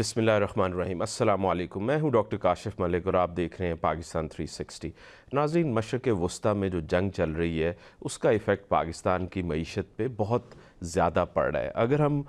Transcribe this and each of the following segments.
बिस्मिल्लाहिर्रहमानिर्रहीम। अस्सलाम वालेकुम। मैं हूं डॉक्टर काशिफ मलिक और आप देख रहे हैं पाकिस्तान 360। नाज़रीन, मशरक़ वस्ता में जो जंग चल रही है उसका इफ़ेक्ट पाकिस्तान की मईशत पे बहुत ज़्यादा पड़ रहा है। अगर हम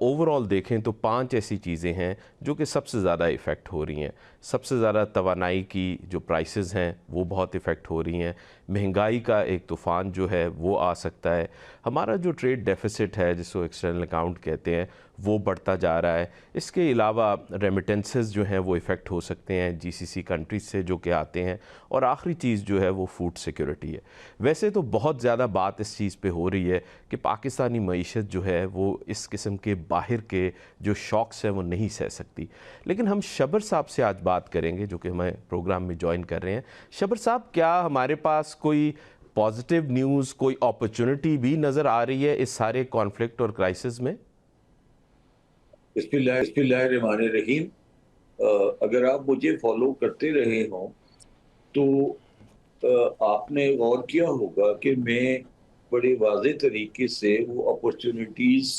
ओवरऑल देखें तो 5 ऐसी चीज़ें हैं जो कि सबसे ज़्यादा इफ़ेक्ट हो रही हैं। सबसे ज़्यादा तवानाई की जो प्राइसेस हैं वो बहुत इफ़ेक्ट हो रही हैं। महंगाई का एक तूफ़ान जो है वो आ सकता है। हमारा जो ट्रेड डेफिसिट है जिसको एक्सटर्नल अकाउंट कहते हैं वो बढ़ता जा रहा है। इसके अलावा रेमिटेंसेस जो हैं वो इफ़ेक्ट हो सकते हैं जीसीसी कंट्रीज से जो कि आते हैं। और आखिरी चीज़ जो है वो फूड सिक्योरिटी है। वैसे तो बहुत ज़्यादा बात इस चीज़ पे हो रही है कि पाकिस्तानी मईशत जो है वो इस किस्म के बाहर के जो शॉक्स हैं वो नहीं सह सकती। लेकिन हम शबर साहब से आज बात करेंगे जो कि हमें प्रोग्राम में ज्वाइन कर रहे हैं। शबर साहब, क्या हमारे पास कोई पॉजिटिव न्यूज़, कोई अपॉर्चुनिटी भी नज़र आ रही है इस सारे कॉन्फ्लिक्ट और क्राइसिस में? बिस्मिल्लाहिर्रहमानिर्रहीम। अगर आप मुझे फॉलो करते रहे हों तो आपने गौर किया होगा कि मैं बड़े वाज़े तरीके से वो अपॉर्चुनिटीज़,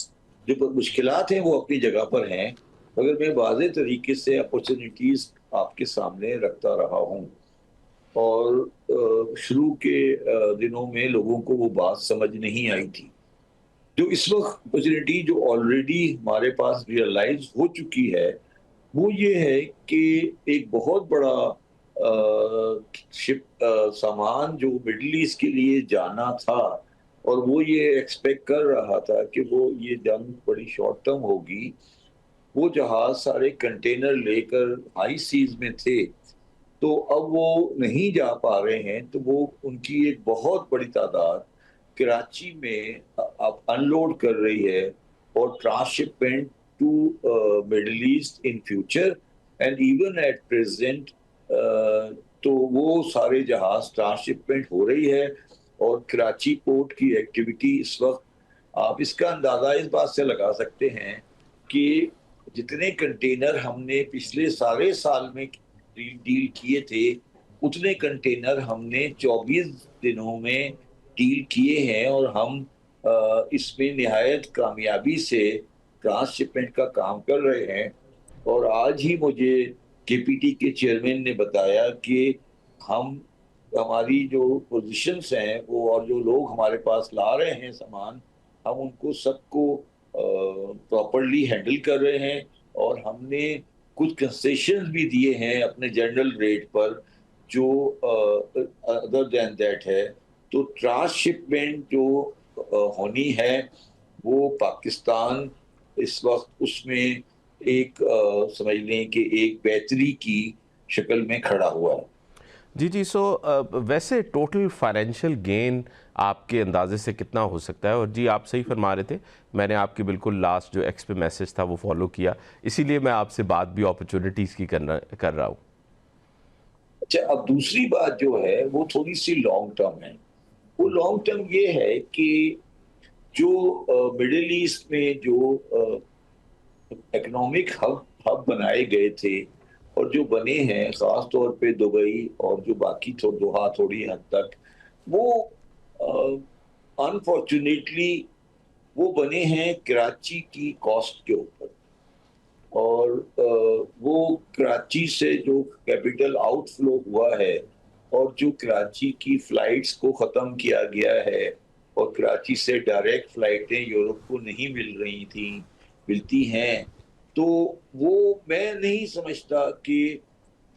जो मुश्किलात हैं वो अपनी जगह पर हैं, मगर मैं वाज़े तरीके से अपॉर्चुनिटीज़ आपके सामने रखता रहा हूँ। और शुरू के दिनों में लोगों को वो बात समझ नहीं आई थी। जो इस वक्त अपॉर्चुनिटी जो ऑलरेडी हमारे पास रियलाइज हो चुकी है, वो ये है कि एक बहुत बड़ा सामान जो मिडल ईस्ट के लिए जाना था, और वो ये एक्सपेक्ट कर रहा था कि वो ये जंग बड़ी शॉर्ट टर्म होगी। वो जहाज सारे कंटेनर लेकर हाई सीज में थे, तो अब वो नहीं जा पा रहे हैं, तो वो उनकी एक बहुत बड़ी तादाद कराची में अब अनलोड कर रही है और transshipment to Middle East in future and even at present. तो वो सारे जहाज ट्रांसशिपमेंट हो रही है। और कराची पोर्ट की एक्टिविटी इस वक्त, आप इसका अंदाजा इस बात से लगा सकते हैं कि जितने कंटेनर हमने पिछले सारे साल में डील किए थे, उतने कंटेनर हमने 24 दिनों में डील किए हैं। और हम इसमें निहायत कामयाबी से ट्रांसशिपमेंट का काम कर रहे हैं। और आज ही मुझे केपीटी के चेयरमैन ने बताया कि हम हमारी जो पोजीशंस हैं वो, और जो लोग हमारे पास ला रहे हैं सामान, हम उनको सबको प्रॉपरली हैंडल कर रहे हैं। और हमने कुछ कंसेशंस भी दिए हैं अपने जनरल रेट पर, जो अदर देन दैट है। तो ट्रांसशिपमेंट जो होनी है, वो पाकिस्तान इस वक्त उसमें एक समझ लें कि एक बेहतरी की शक्ल में खड़ा हुआ है। जी जी। वैसे टोटल फाइनेंशियल गेन आपके अंदाजे से कितना हो सकता है? और जी, आप सही फरमा रहे थे, मैंने आपकी बिल्कुल लास्ट जो एक्स पे मैसेज था वो फॉलो किया, इसीलिए मैं आपसे बात भी अपॉर्चुनिटीज़ की कर रहा हूँ। अच्छा, अब दूसरी बात जो है वो थोड़ी सी लॉन्ग टर्म है। वो लॉन्ग टर्म ये है कि जो मिडिल ईस्ट में जो इकोनॉमिक हब हब बनाए गए थे और जो बने हैं, खास तौर पे दुबई और जो बाकी दोहा थोड़ी हद तक, वो अनफॉर्चुनेटली वो बने हैं कराची की कॉस्ट के ऊपर। और वो कराची से जो कैपिटल आउटफ्लो हुआ है, और जो कराची की फ्लाइट्स को ख़त्म किया गया है, और कराची से डायरेक्ट फ्लाइटें यूरोप को नहीं मिल रही थी, मिलती हैं। तो वो मैं नहीं समझता कि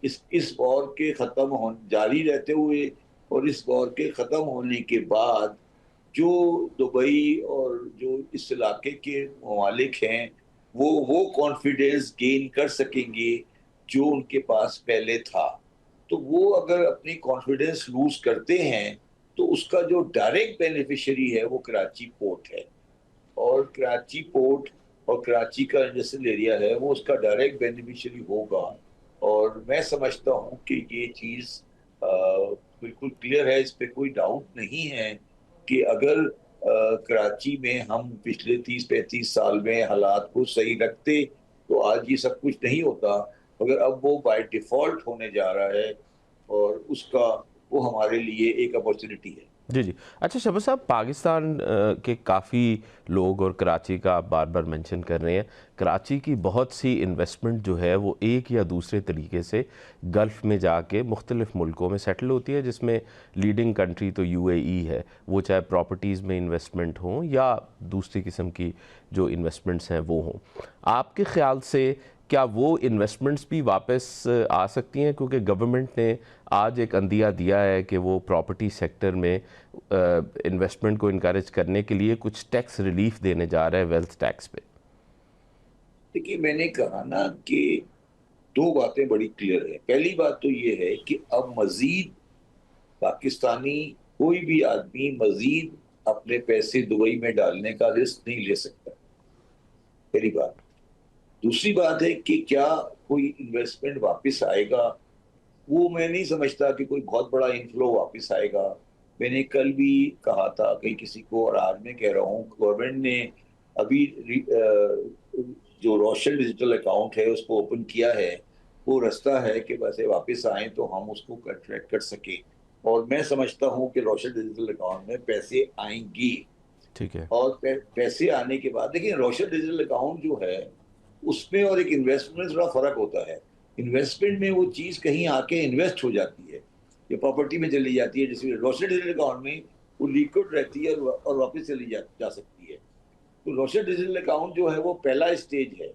इस वॉर के ख़त्म हो जारी रहते हुए और इस वॉर के ख़त्म होने के बाद जो दुबई और जो इस इलाके के ममालिक हैं, वो कॉन्फिडेंस गेन कर सकेंगे जो उनके पास पहले था। तो वो अगर अपनी कॉन्फिडेंस लूज करते हैं, तो उसका जो डायरेक्ट बेनिफिशियरी है वो कराची पोर्ट है। और कराची पोर्ट और कराची का इंडस्ट्रियल एरिया है, वो उसका डायरेक्ट बेनिफिशियरी होगा। और मैं समझता हूँ कि ये चीज़ बिल्कुल क्लियर है, इस पे कोई डाउट नहीं है कि अगर कराची में हम पिछले 30-35 साल में हालात को सही रखते, तो आज ये सब कुछ नहीं होता। मगर अब वो बाय डिफॉल्ट होने जा रहा है, और उसका वो हमारे लिए एक अपॉर्चुनिटी है। जी जी। अच्छा शहबाज साहब, पाकिस्तान के काफ़ी लोग, और कराची का आप बार बार मेंशन कर रहे हैं, कराची की बहुत सी इन्वेस्टमेंट जो है वो एक या दूसरे तरीके से गल्फ़ में जाके मुख्तलिफ़ मुल्कों में सेटल होती है, जिसमें लीडिंग कंट्री तो यूएई है, वो चाहे प्रॉपर्टीज़ में इन्वेस्टमेंट हों या दूसरी किस्म की जो इन्वेस्टमेंट्स हैं वो हों। आपके ख़्याल से क्या वो इन्वेस्टमेंट्स भी वापस आ सकती हैं, क्योंकि गवर्नमेंट ने आज एक अंदिया दिया है कि वो प्रॉपर्टी सेक्टर में इन्वेस्टमेंट को इनकरेज करने के लिए कुछ टैक्स रिलीफ देने जा रहा है, वेल्थ टैक्स पे। देखिए, मैंने कहा ना कि दो बातें बड़ी क्लियर है। पहली बात तो ये है कि अब मजीद पाकिस्तानी कोई भी आदमी मजीद अपने पैसे दुबई में डालने का रिस्क नहीं ले सकता। पहली बात। दूसरी बात है कि क्या कोई इन्वेस्टमेंट वापस आएगा, वो मैं नहीं समझता कि कोई बहुत बड़ा इनफ्लो वापस आएगा। मैंने कल भी कहा था कहीं किसी को, और आज मैं कह रहा हूँ, गवर्नमेंट ने अभी जो रोशन डिजिटल अकाउंट है उसको ओपन किया है। वो रास्ता है कि पैसे वापस आए तो हम उसको ट्रैक कर सके। और मैं समझता हूँ कि रोशन डिजिटल अकाउंट में पैसे आएंगी। ठीक है। और पैसे आने के बाद देखिए, रोशन डिजिटल अकाउंट जो है उसमें और एक इन्वेस्टमेंट में थोड़ा फर्क होता है। इन्वेस्टमेंट में वो चीज कहीं आके इन्वेस्ट हो जाती है या प्रॉपर्टी में चली जाती है, जिसमें रोशन डिजिटल अकाउंट में वो लिक्विड रहती है और वापस चली जा सकती है। तो रोशन डिजिटल अकाउंट जो है वो पहला स्टेज है।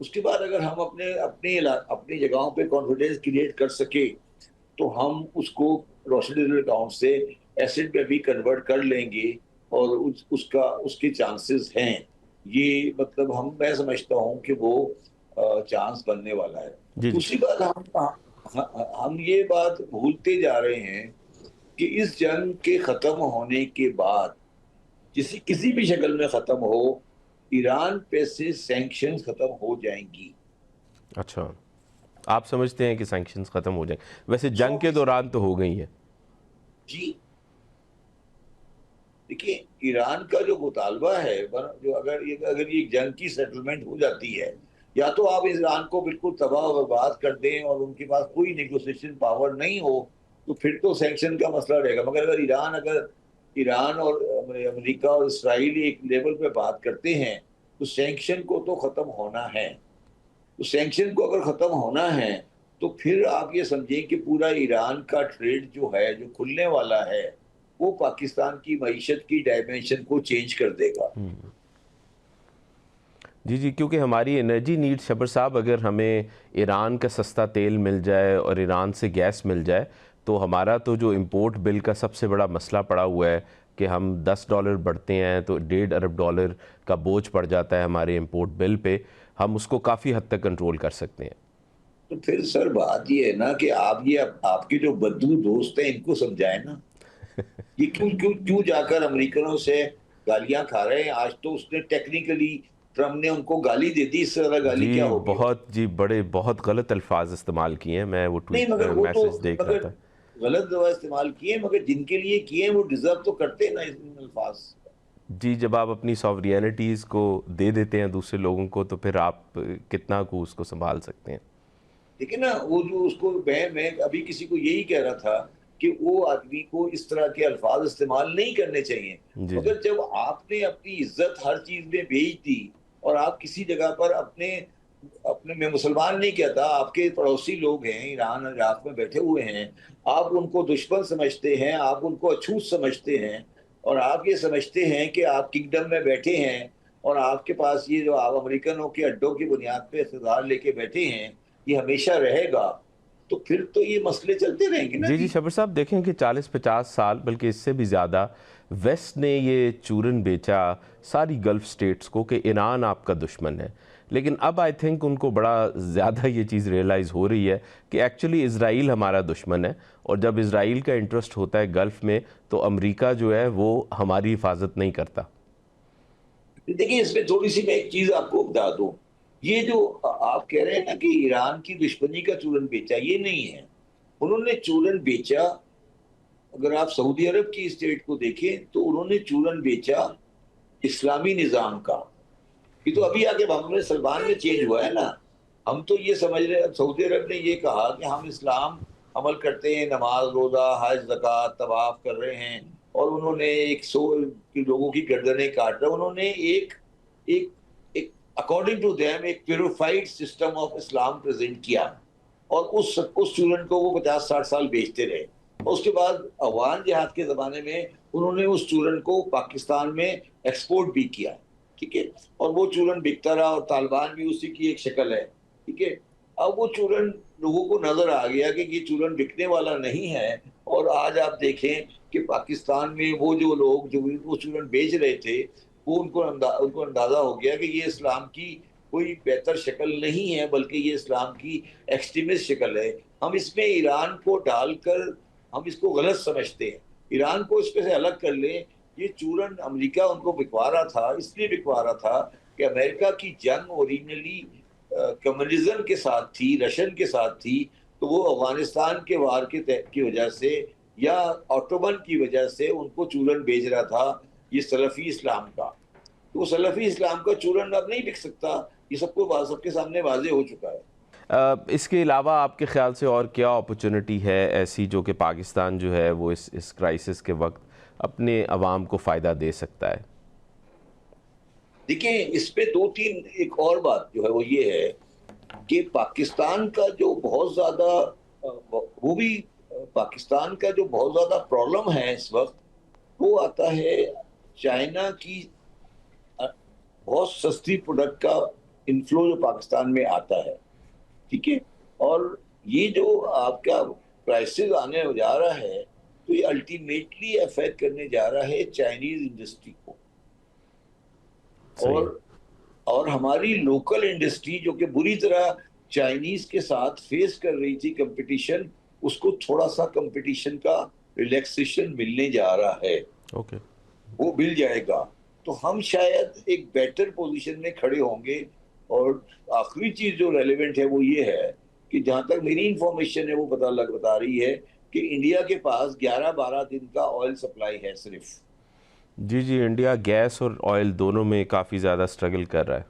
उसके बाद अगर हम अपने अपने अपनी जगहों पे कॉन्फिडेंस क्रिएट कर सके तो हम उसको रोशन डिजिटल अकाउंट से एसेट में भी कन्वर्ट कर लेंगे। और उसके चांसेस हैं। ये मतलब मैं समझता हूँ कि वो चांस बनने वाला है। जी जी। दूसरी बात, हम ये बात भूलते जा रहे हैं कि इस जंग के खत्म होने के बाद, किसी किसी भी शक्ल में खत्म हो, ईरान पे से सैंक्शंस खत्म हो जाएंगी। अच्छा, आप समझते हैं कि सैंक्शंस ख़त्म हो जाए? वैसे सौ जंग के फीसद दौरान तो हो गई है। जी। देखिए, ईरान का जो मुतालबा है, जो अगर ये जंग की सेटलमेंट हो जाती है, या तो आप ईरान को बिल्कुल तबाह और बर्बाद कर दें और उनके पास कोई नेगोशिएशन पावर नहीं हो, तो फिर तो सैंक्शन का मसला रहेगा। मगर अगर ईरान और अमेरिका और इसराइल एक लेवल पे बात करते हैं, तो सैंक्शन को तो खत्म होना है। तो सैंक्शन को अगर खत्म होना है, तो फिर आप ये समझें कि पूरा ईरान का ट्रेड जो है, जो खुलने वाला है, वो पाकिस्तान की मईशत की डायमेंशन को चेंज कर देगा। जी जी, क्योंकि हमारी एनर्जी नीड शबर साहब, अगर हमें ईरान का सस्ता तेल मिल जाए और ईरान से गैस मिल जाए, तो हमारा तो जो इंपोर्ट बिल का सबसे बड़ा मसला पड़ा हुआ है कि हम $10 बढ़ते हैं तो $1.5 अरब का बोझ पड़ जाता है हमारे इंपोर्ट बिल पे, हम उसको काफ़ी हद तक कंट्रोल कर सकते हैं। तो फिर सर बात ये है ना कि आपके जो बद्दू दोस्त हैं इनको समझाएं ना। ये क्यों क्यों क्यों जाकर अमेरिकनों से गालियां खा रहे हैं? आज तो उसने टेक्निकली, ट्रम्प ने उनको गाली दे दी। इससे ज्यादा गाली क्या जी होगी और? बहुत, जी बड़े बहुत गलत अल्फाज इस्तेमाल किए हैं, मैं वो नहीं, ट्वीट मगर वो तो, मैसेज देख रहा मगर था। गलत दवा इस्तेमाल किए, मगर जिनके लिए किए वो डिजर्व तो करते हैं ना इन अल्फाज। जी, जब आप अपनी सॉवरियनिटीज़ को दे देते हैं दूसरे लोगों को, तो फिर आप कितना को उसको संभाल सकते हैं। देखिए ना, वो जो उसको मैं अभी किसी को यही कह रहा था कि वो आदमी को इस तरह के अल्फाज इस्तेमाल नहीं करने चाहिए। जी जी। मगर जब आपने अपनी इज्जत हर चीज में बेच दी, और आप किसी जगह पर अपने अपने मैं मुसलमान नहीं कहता, आपके पड़ोसी लोग हैं ईरान और इराक में बैठे हुए हैं, आप उनको दुश्मन समझते हैं, आप उनको अछूत समझते हैं, और आप ये समझते हैं कि आप किंगडम में बैठे हैं और आपके पास ये जो आप अमेरिकनों के अड्डों की बुनियाद पे इक़्तिदार लेके बैठे हैं, ये हमेशा रहेगा। तो फिर तो ये मसले चलते रहेंगे ना जी जी जी। शबर साहब, देखें कि 40-50 साल, बल्कि इससे भी ज़्यादा, वेस्ट ने ये चूरन बेचा सारी गल्फ़ स्टेट्स को कि ईरान आपका दुश्मन है। लेकिन अब आई थिंक उनको बड़ा ज़्यादा ये चीज़ रियलाइज़ हो रही है कि एक्चुअली इसराइल हमारा दुश्मन है, और जब इसराइल का इंटरेस्ट होता है गल्फ़ में, तो अमेरिका जो है वो हमारी हिफाजत नहीं करता। देखिए, इसमें थोड़ी सी मैं एक चीज आपको बता दूं। ये जो आप कह रहे हैं ना कि ईरान की दुश्मनी का चूरन बेचा, ये नहीं है। उन्होंने चूरन बेचा, अगर आप सऊदी अरब की स्टेट को देखें तो उन्होंने चूरन बेचा इस्लामी निजाम का। ये तो अभी आके मोहम्मद सलमान में चेंज हुआ है ना। हम तो ये समझ रहे हैं, सऊदी अरब ने ये कहा कि हम इस्लाम अमल करते हैं, नमाज रोजा हज ज़कात तवाफ कर रहे हैं, और उन्होंने 100 लोगों की गर्दनें काट रहे, उन्होंने एक एक एक अकॉर्डिंग टू देम एक purified system of Islam present किया, और उस चूरन को वो 50-60 साल बेचते रहे। और उसके बाद अफगान जिहाद के ज़माने में उन्होंने उस चूरन को पाकिस्तान में एक्सपोर्ट भी किया, ठीक है, और वो चूरन बिकता रहा, और तालिबान भी उसी की एक शक्ल है, ठीक है। अब वो चूरन लोगों को नजर आ गया कि ये चूरन बिकने वाला नहीं है, और आज आप देखें कि पाकिस्तान में वो जो लोग जो वो चूरन बेच रहे थे, वो उनको अंदाजा हो गया कि ये इस्लाम की कोई बेहतर शक्ल नहीं है, बल्कि ये इस्लाम की एक्सट्रीमिस्ट शक्ल है। हम इसमें ईरान को डालकर हम इसको गलत समझते हैं। ईरान को इसमें से अलग कर लें। ये चूरन अमेरिका उनको बिकवा रहा था, इसलिए बिकवा रहा था कि अमेरिका की जंग ओरिजिनली कम्युनिज्म के साथ थी, रशियन के साथ थी, तो वो अफगानिस्तान के वार की वजह से या ऑटोमन की वजह से उनको चूरन बेच रहा था, ये सलफी इस्लाम का। तो सलफी इस्लाम का चूरन अब नहीं बिक सकता, ये सबके सामने वाजे हो चुका है। इसके अलावा आपके ख्याल से और क्या अपॉर्चुनिटी है ऐसी जो कि पाकिस्तान जो है वो इस क्राइसिस के वक्त अपने अवाम को फ़ायदा दे सकता है? देखिए, इस पे 2-3 एक और बात जो है वो ये है कि पाकिस्तान का जो बहुत ज्यादा वो भी पाकिस्तान का जो बहुत ज्यादा प्रॉब्लम है इस वक्त, वो आता है चाइना की बहुत सस्ती प्रोडक्ट का इनफ्लो जो पाकिस्तान में आता है, ठीक है। और ये जो आपका प्राइसेस आने जा रहा है, तो ये अल्टीमेटली अफेक्ट करने जा रहा है चाइनीज इंडस्ट्री को, सही है। और हमारी लोकल इंडस्ट्री जो कि बुरी तरह चाइनीज के साथ फेस कर रही थी कंपटीशन, उसको थोड़ा सा कंपटीशन का रिलैक्सेशन मिलने जा रहा है। ओके। वो मिल जाएगा तो हम शायद एक बेटर पोजीशन में खड़े होंगे। और आखिरी चीज जो रेलेवेंट है वो ये है कि जहां तक मेरी इंफॉर्मेशन है वो बता रही है कि इंडिया के पास 11-12 दिन का ऑयल सप्लाई है सिर्फ। जी जी, इंडिया गैस और ऑयल दोनों में काफ़ी ज़्यादा स्ट्रगल कर रहा है।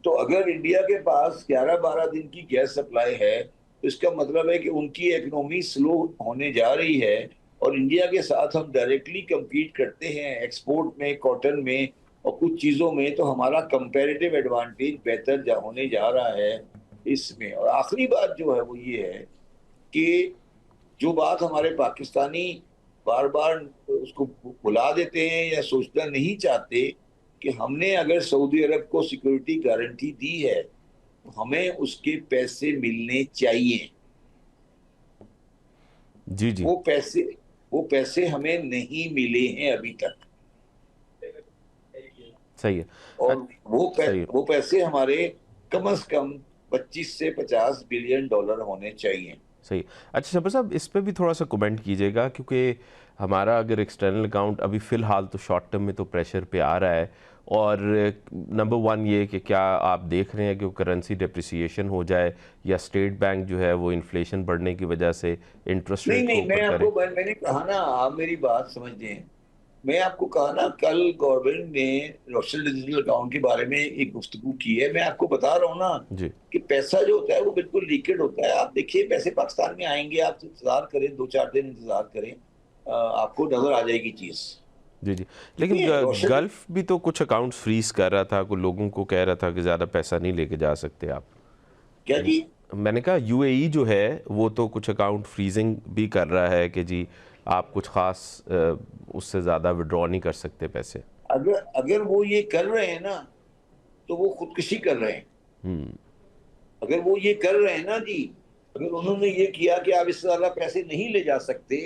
तो अगर इंडिया के पास 11-12 दिन की गैस सप्लाई है, तो इसका मतलब है कि उनकी इकोनॉमी स्लो होने जा रही है, और इंडिया के साथ हम डायरेक्टली compete करते हैं एक्सपोर्ट में, कॉटन में और कुछ चीज़ों में, तो हमारा कंपैरेटिव एडवांटेज बेहतर होने जा रहा है इसमें। और आखिरी बात जो है वो ये है कि जो बात हमारे पाकिस्तानी बार बार उसको भुला देते हैं या सोचना नहीं चाहते कि हमने अगर सऊदी अरब को सिक्योरिटी गारंटी दी है, तो हमें उसके पैसे मिलने चाहिए। जी जी। वो पैसे हमें नहीं मिले हैं अभी तक, सही है। और सही है। वो पैसे हमारे कम से कम 25 से 50 बिलियन डॉलर होने चाहिए। सही। अच्छा शबर साहब, इस पे भी थोड़ा सा कमेंट कीजिएगा, क्योंकि हमारा अगर एक्सटर्नल अकाउंट अभी फ़िलहाल तो शॉर्ट टर्म में तो प्रेशर पे आ रहा है, और नंबर वन ये कि क्या आप देख रहे हैं कि वो करेंसी डिप्रिसिएशन हो जाए, या स्टेट बैंक जो है वो इन्फ्लेशन बढ़ने की वजह से इंटरेस्ट नहीं रेट को नहीं, ऊपर करे? मैंने कहा ना, आप मेरी बात समझिए। मैं आपको कहा ना, कल गवर्नमेंट ने नेशनल डिजिटल अकाउंट के बारे में एक गुफ्तगू की है। मैं आपको बता रहा हूँ ना जी कि पैसा जो होता है वो बिल्कुल लीकेड होता है। आप देखिए पैसे पाकिस्तान में आएंगे, आप इंतजार करें, 2-4 दिन इंतजार करें, आपको नजर आ जाएगी चीज। जी जी। ठीक लेकिन है, रोशन। गल्फ भी तो कुछ अकाउंट्स फ्रीज कर रहा था, कुछ लोगों को कह रहा था कि ज़्यादा पैसा नहीं लेके जा सकते आप। क्या जी? मैंने कहा यूएई जो है वो तो कुछ अकाउंट फ्रीजिंग भी कर रहा है कि जी आप कुछ ख़ास उससे ज़्यादा विड्रॉ नहीं कर सकते पैसे। अगर अगर वो ये कर रहे हैं ना, तो वो खुदकुशी कर रहे हैं। हम्म। अगर वो ये कर रहे हैं ना जी, अगर उन्होंने ये किया कि आप इससे ज्यादा पैसे नहीं ले जा सकते,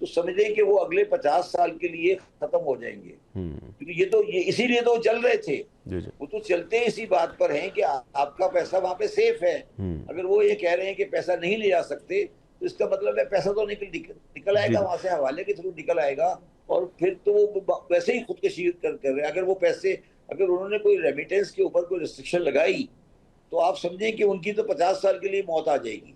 तो समझ लें कि वो अगले 50 साल के लिए खत्म हो जाएंगे। क्योंकि ये इसीलिए तो चल रहे थे। जी जी। वो तो चलते इसी बात पर हैं कि आपका पैसा वहां पे सेफ है। अगर वो ये कह रहे हैं कि पैसा नहीं ले जा सकते, तो इसका मतलब है पैसा तो निकल जी आएगा जी। वहां से, हवाले के थ्रू निकल आएगा, और फिर तो वो वैसे ही खुदकशी कर रहे हैं। अगर वो पैसे, अगर उन्होंने कोई रेमिटेंस के ऊपर कोई रिस्ट्रिक्शन लगाई, तो आप समझें कि उनकी तो 50 साल के लिए मौत आ जाएगी।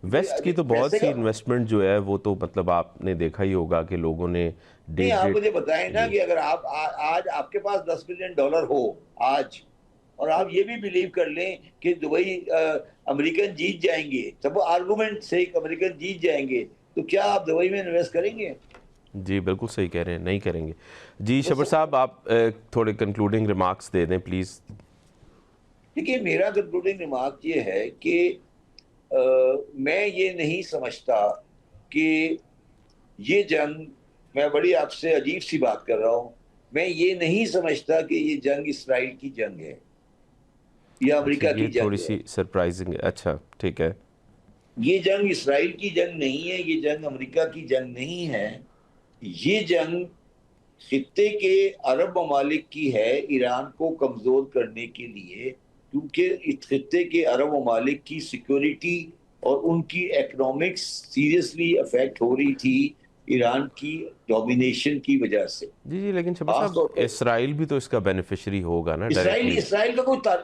वेस्ट की तो बहुत पैसे सी का इन्वेस्टमेंट जो है वो तो मतलब आपने देखा ही होगा कि लोगों ने नहीं, डेट आप डेट। मुझे बताएं ना जी कि अगर आप आज आपके पास 10 बिलियन डॉलर हो आज, और आप ये भी बिलीव कर लें कि दुबई अमेरिकन जीत जाएंगे, सब आर्गुमेंट से अमेरिकन जीत जाएंगे, तो क्या आप दुबई में इन्वेस्ट करेंगे? जी बिल्कुल सही कह रहे हैं, नहीं करेंगे। जी शबर साहब, आप थोड़े कंक्लूडिंग रिमार्क्स दे दें प्लीज़। देखिए, मेरा कंक्लूडिंग रिमार्क ये है कि मैं ये नहीं समझता कि ये जंग, मैं बड़ी आपसे अजीब सी बात कर रहा हूं, मैं ये नहीं समझता कि ये जंग इसराइल की जंग है या अच्छा, अमेरिका ये की थोड़ी जंग है। सी सरप्राइजिंग है। अच्छा ठीक है। ये जंग इसराइल की जंग नहीं है, ये जंग अमेरिका की जंग नहीं है। ये जंग खित्ते के अरब ममालिक की है, ईरान को कमजोर करने के लिए, क्योंकि इस खित्ते के अरब ममालिक की सिक्योरिटी और उनकी इकोनॉमिक्स सीरियसली अफेक्ट हो रही थी ईरान की डोमिनेशन की वजह से। जी जी, लेकिन शबर साहब खासतौर पर इसराइल भी तो इसका बेनिफिशियरी होगा ना इसराइल डायरेक्टली।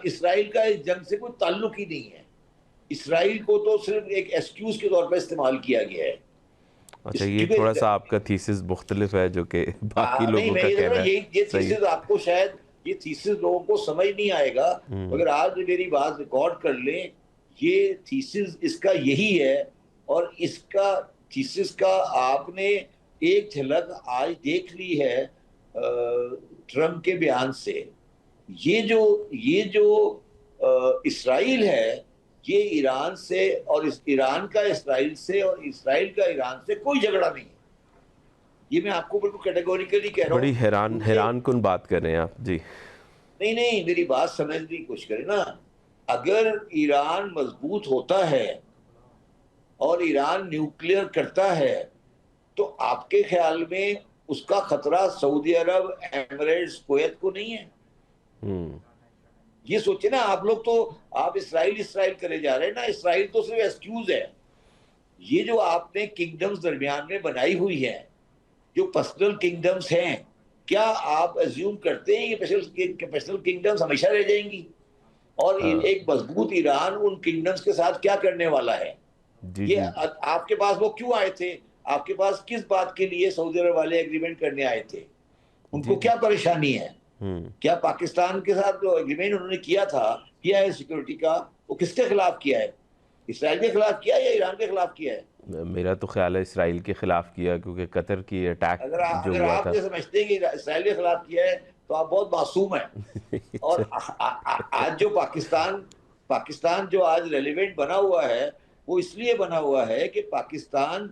इसराइल का इस जंग से कोई ताल्लुक ही नहीं है। इसराइल को तो सिर्फ एक एक्सक्यूज के तौर पर इस्तेमाल किया गया है। अच्छा, ये थोड़ा क्योंकि सा आपका थीसिस मुख्तलिफ है जो कि बाकी नहीं, लोगों मैं का ये कह रहा कहना हूँ, है। ये सही है। थीसिस आपको शायद, ये थीसिस लोगों को समझ नहीं आएगा। हम्म। मगर आज मेरी बात रिकॉर्ड कर लें, ये थीसिस इसका यही है। और इसका थीसिस का आपने एक झलक आज देख ली है ट्रम्प के बयान से। ये जो इसराइल है, ये ईरान से और इस ईरान का इसराइल से और इसराइल का ईरान से कोई झगड़ा नहीं है। ये मैं आपको बिल्कुल कैटेगोरिकली कह रहा बड़ी हूं, हैरान क्योंकि हैरान कुन बात कर रहे हैं आप। जी। नहीं नहीं, मेरी बात समझने की कोशिश करें ना। अगर ईरान मजबूत होता है और ईरान न्यूक्लियर करता है, तो आपके ख्याल में उसका खतरा सऊदी अरब, एमिरेट्स, कुवैत को नहीं है? हम्म। ये सोचिए ना आप लोग तो, आप इसराइल इसराइल करे जा रहे हैं ना। इसराइल तो सिर्फ एक्सक्यूज है। ये जो आपने किंगडम्स दरमियान में बनाई हुई है, जो पर्सनल किंगडम्स हैं, क्या आप अज्यूम करते हैं ये पर्सनल किंगडम्स हमेशा रह जाएंगी? और हाँ। एक मजबूत ईरान उन किंगडम्स के साथ क्या करने वाला है? जी ये जी। आपके पास वो क्यों आए थे? आपके पास किस बात के लिए सऊदी अरब वाले एग्रीमेंट करने आए थे? जी उनको जी। क्या परेशानी है? हम्म। क्या पाकिस्तान के साथ जो एग्रीमेंट उन्होंने किया है सिक्योरिटी का, वो किसके खिलाफ किया है? इसराइल के खिलाफ किया है या ईरान के खिलाफ किया है? मेरा तो ख्याल है इसराइल के खिलाफ किया, क्योंकि कतर की अटैक जो अगर हुआ आप था। ये समझते हैं कि इसराइल के खिलाफ किया है, तो आप बहुत मासूम हैं। और आज जो पाकिस्तान जो आज रेलिवेंट बना हुआ है, वो इसलिए बना हुआ है कि पाकिस्तान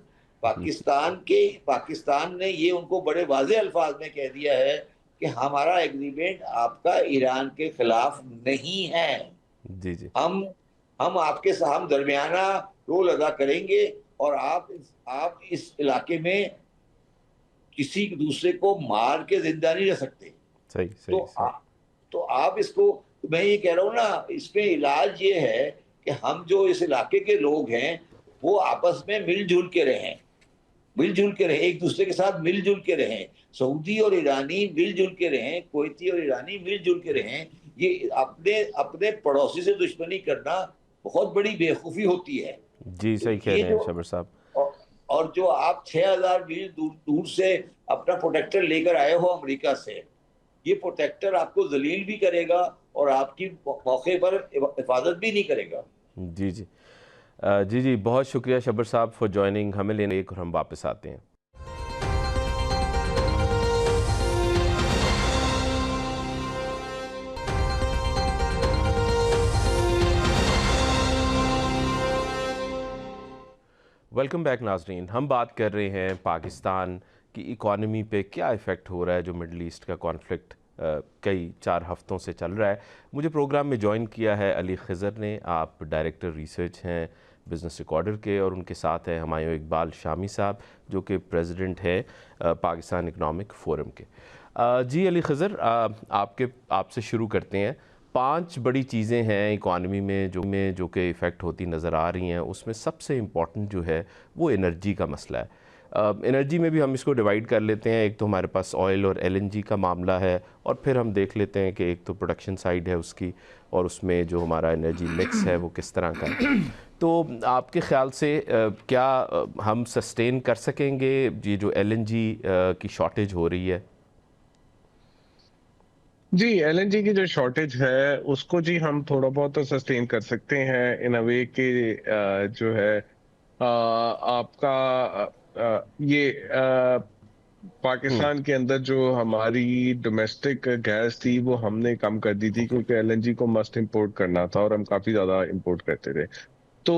ने ये उनको बड़े वाज़े अल्फाज में कह दिया है कि हमारा एग्रीमेंट आपका ईरान के खिलाफ नहीं है। जी जी। हम आपके साथ हम दरमियाना रोल अदा करेंगे, और आप इस इलाके में किसी दूसरे को मार के जिंदा नहीं रह सकते। सही तो सही सही। तो आप इसको, मैं ये कह रहा हूँ ना, इसमें इलाज ये है कि हम जो इस इलाके के लोग हैं, वो आपस में मिलजुल के रहें, एक दूसरे के साथ मिलजुल के रहें। सऊदी और ईरानी मिलजुल के रहें, कुवैती और ईरानी मिलजुल के रहें। ये अपने अपने पड़ोसी से दुश्मनी करना बहुत बड़ी बेवकूफ़ी होती है। जी तो सही कह ये रहे जो, हैं शबर साहब। और, और जो आप 6,000 मील दूर दूर से अपना प्रोटेक्टर लेकर आए हो अमेरिका से, ये प्रोटेक्टर आपको जलील भी करेगा और आपकी मौके पर हिफाजत भी नहीं करेगा। जी जी। जी जी, बहुत शुक्रिया शबर साहब फॉर ज्वाइनिंग। हमें लेने एक और हम वापस आते हैं। वेलकम बैक नाजरीन। हम बात कर रहे हैं पाकिस्तान की इकॉनमी पे क्या इफ़ेक्ट हो रहा है जो मिडल ईस्ट का कॉन्फ्लिक्ट कई 4 हफ्तों से चल रहा है। मुझे प्रोग्राम में ज्वाइन किया है अली खिज़र ने। आप डायरेक्टर रिसर्च हैं बिज़नेस रिकॉर्डर के, और उनके साथ हैं हुमायूं इकबाल शामी साहब जो कि प्रेसिडेंट है पाकिस्तान इकनॉमिक फ़ोरम के। जी अली खिज़र, आपसे शुरू करते हैं। 5 बड़ी चीज़ें हैं इकॉनमी में जो कि इफ़ेक्ट होती नज़र आ रही हैं। उसमें सबसे इम्पॉर्टेंट जो है वो एनर्जी का मसला है। एनर्जी में भी हम इसको डिवाइड कर लेते हैं। एक तो हमारे पास ऑयल और एलएनजी का मामला है, और फिर हम देख लेते हैं कि एक तो प्रोडक्शन साइड है उसकी, और उसमें जो हमारा एनर्जी मिक्स है वो किस तरह का है। तो आपके ख़्याल से क्या हम सस्टेन कर सकेंगे ये जो एलएनजी की शॉर्टेज हो रही है? जी, एलएनजी की जो शॉर्टेज है उसको जी हम थोड़ा बहुत तो सस्टेन कर सकते हैं इन अ वे कि जो है आपका ये पाकिस्तान के अंदर जो हमारी डोमेस्टिक गैस थी वो हमने कम कर दी थी, क्योंकि एलएनजी को मस्ट इंपोर्ट करना था और हम काफी ज्यादा इंपोर्ट करते थे। तो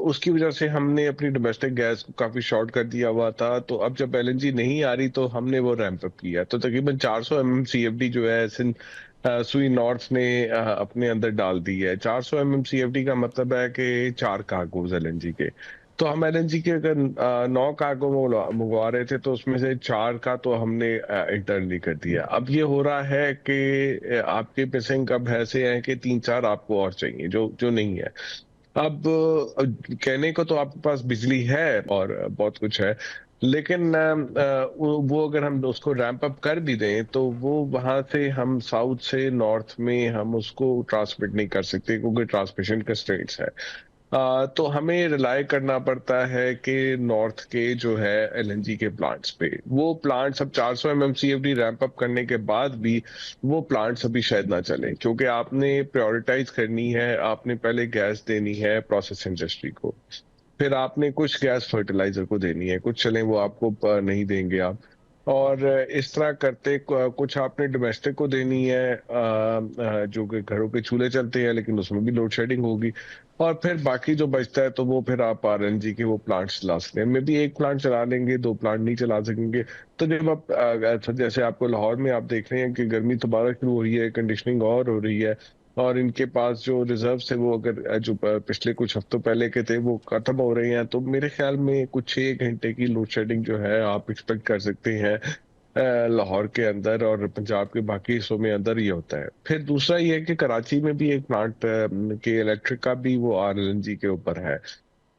उसकी वजह से हमने अपनी डोमेस्टिक गैस को काफी शॉर्ट कर दिया हुआ था। तो अब जब एलएनजी नहीं आ रही तो हमने वो रैंप अप किया, तो तकरीबन 400 MMCFD जो है सुई नॉर्थ ने अपने अंदर डाल दी है। 400 MMCFD का मतलब है कि 4 कार्गोज एलएनजी के। तो हम एलएनजी के अगर 9 कार्गो मंगवा रहे थे तो उसमें से 4 का तो हमने इंटरनली कर दिया। अब ये हो रहा है कि आपके मिसिंग कब ऐसे हैं कि 3-4 आपको और चाहिए जो जो नहीं है। अब कहने को तो आपके पास बिजली है और बहुत कुछ है, लेकिन वो अगर हम उसको रैंप अप कर भी दें तो वो वहां से हम साउथ से नॉर्थ में हम उसको ट्रांसमिट नहीं कर सकते, क्योंकि ट्रांसमिशन कंस्ट्रेंट्स है। तो हमें रिलाय करना पड़ता है कि नॉर्थ के जो है एलएनजी के प्लांट्स पे, वो प्लांट्स अब 400 MMCFD रैंप अप करने के बाद भी वो प्लांट्स अभी शायद ना चले, क्योंकि आपने प्रायोरिटाइज करनी है। आपने पहले गैस देनी है प्रोसेस इंडस्ट्री को, फिर आपने कुछ गैस फर्टिलाइजर को देनी है, कुछ चले वो आपको नहीं देंगे आप। और इस तरह करते कुछ आपने डोमेस्टिक को देनी है, जो कि घरों के चूल्हे चलते हैं, लेकिन उसमें भी लोड शेडिंग होगी। और फिर बाकी जो बचता है तो वो फिर आप आरएनजी के वो प्लांट्स चला सकते हैं। मे भी एक प्लांट चला लेंगे, 2 प्लांट नहीं चला सकेंगे। तो जब आप जैसे आपको लाहौर में आप देख रहे हैं कि गर्मी दोबारा शुरू हो रही है, कंडीशनिंग और हो रही है, और इनके पास जो रिजर्व है वो अगर जो पिछले कुछ हफ्तों पहले के थे वो खत्म हो रहे हैं, तो मेरे ख्याल में कुछ 6 घंटे की लोड शेडिंग जो है आप एक्सपेक्ट कर सकते हैं लाहौर के अंदर, और पंजाब के बाकी हिस्सों में अंदर ये होता है। फिर दूसरा ये है कि कराची में भी एक प्लांट के इलेक्ट्रिक का भी वो आरएलएनजी के ऊपर है।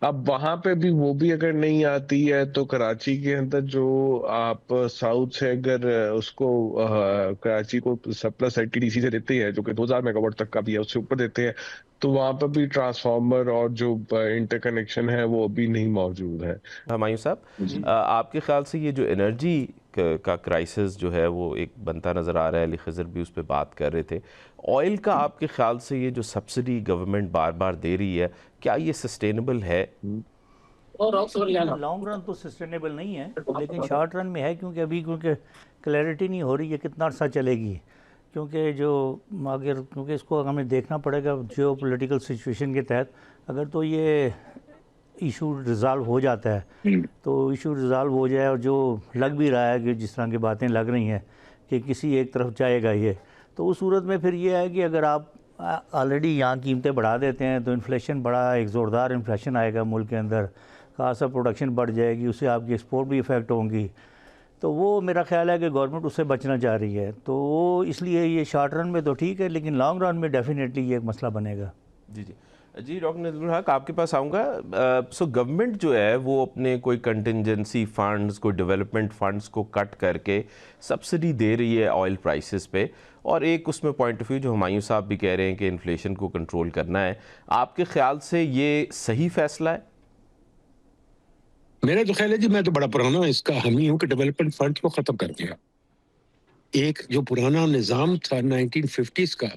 अब वहां पे भी वो भी अगर नहीं आती है तो कराची के अंदर जो आप साउथ से अगर उसको कराची को सरप्लस एलटीडीसी से देते हैं, जो कि 2000 मेगावाट तक का भी है, उससे ऊपर देते हैं, तो वहां पर भी ट्रांसफार्मर और जो इंटरकनेक्शन है वो अभी नहीं मौजूद है। हुमायूं साहब, आपके ख्याल से ये जो एनर्जी का क्राइसिस जो है वो एक बनता नज़र आ रहा है, अली खज़र भी उस पर बात कर रहे थे, ऑयल का आपके ख्याल से ये जो सब्सिडी गवर्नमेंट बार बार दे रही है, क्या ये सस्टेनेबल है? लॉन्ग रन तो सस्टेनेबल नहीं है, लेकिन शॉर्ट रन में है, क्योंकि क्लैरिटी नहीं हो रही है कितना अर्सा चलेगी। क्योंकि क्योंकि इसको हमें देखना पड़ेगा जियो पोलिटिकल सिचुएशन के तहत। अगर तो ये इशू रिज़ॉल्व हो जाता है तो इशू रिज़ॉल्व हो जाए, और जो लग भी रहा है कि जिस तरह की बातें लग रही हैं कि किसी एक तरफ जाएगा ये, तो उस सूरत में फिर ये है कि अगर आप ऑलरेडी यहाँ कीमतें बढ़ा देते हैं तो इन्फ्लेशन बड़ा एक ज़ोरदार इन्फ्लेशन आएगा मुल्क के अंदर, खासा प्रोडक्शन बढ़ जाएगी, उससे आपकी एक्सपोर्ट भी इफ़ेक्ट होंगी। तो वो मेरा ख्याल है कि गवर्नमेंट उससे बचना चाह रही है, तो वो इसलिए ये शॉर्ट रन में तो ठीक है, लेकिन लॉन्ग रन में डेफिनेटली ये एक मसला बनेगा। जी जी जी, डॉक्टर नज़मुल हक आपके पास आऊँगा। सो गवर्नमेंट जो है वो अपने कोई कंटिजेंसी फंड्स, कोई डेवलपमेंट फंड्स को कट करके सब्सिडी दे रही है ऑयल प्राइसेस पे, और एक उसमें पॉइंट ऑफ व्यू जो हुमायूं साहब भी कह रहे हैं कि इन्फ्लेशन को कंट्रोल करना है। आपके ख्याल से ये सही फैसला है? मेरा तो ख्याल है जी, मैं तो बड़ा पुराना इसका हामी हूँ कि डेवलपमेंट फंड को खत्म कर दिया। एक जो पुराना निज़ाम था 1950s का,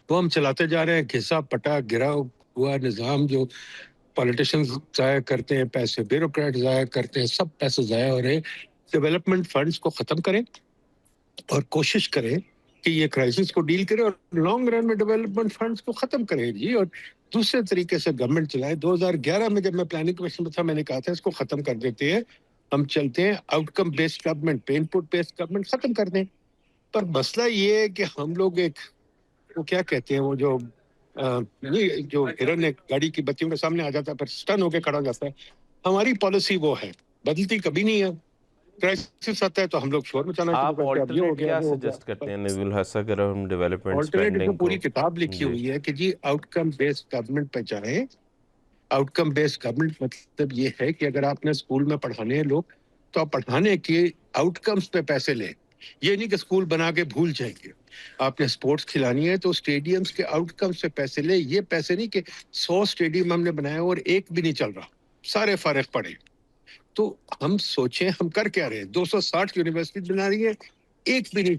वो हम चलाते जा रहे हैं, घिसा पटा गिरा हुआ निज़ाम, जो पॉलिटिशियंस जाया करते हैं पैसे, ब्यूरोक्रेट जाया करते हैं, सब पैसे जाया हो रहे हैं। डेवलपमेंट फंड्स को खत्म करें और कोशिश करें कि ये क्राइसिस को डील करें, और लॉन्ग रन में डेवलपमेंट फंड्स को खत्म करें जी, और दूसरे तरीके से गवर्नमेंट चलाए। 2011 में जब मैं प्लानिंग कमीशन में था, मैंने कहा था इसको खत्म कर देते हैं, हम चलते हैं आउटकम बेस्ड गवर्नमेंट पे, इनपुट बेस्ड गवर्नमेंट खत्म कर दें। पर मसला ये है कि हम लोग एक, वो क्या कहते हैं, वो जो नहीं, जो हिरन एक गाड़ी की बत्तियों के सामने आ जाता है पर स्टन होकर खड़ा हो जाता है, हमारी पॉलिसी वो है, बदलती कभी नहीं है। क्राइसिस आता है तो हम लोग शोर मचाना शुरू आप करते हैं, अब ये हो ऑल्टरनेट गया, क्या वो हो सजेस्ट करते हैं गया। नज़मुल हक, अगर हम डेवलपमेंट ऑल्टरनेट स्पेंडिंग में पूरी को? किताब लिखी जी हुई है कि जी आउटकम बेस्ड गवर्नमेंट पे जाएं। आउटकम बेस्ड गवर्नमेंट मतलब ये है कि अगर आपने स्कूल में पढ़ाने हैं लोग, तो आप पढ़ाने के आउटकम्स पे पैसे लें। ये नहीं कि स्कूल बना के भूल जाएंगे। आपने स्पोर्ट्स खिलानी है तो स्टेडियम्स के आउटकम्स पे पैसे ले। ये पैसे नहीं कि 100 स्टेडियम हमने बनाए और एक भी नहीं चल रहा, सारे फारिग पड़े। तो हम सोचें हम कर क्या रहे हैं, 260 यूनिवर्सिटी बना रही है, एक भी नहीं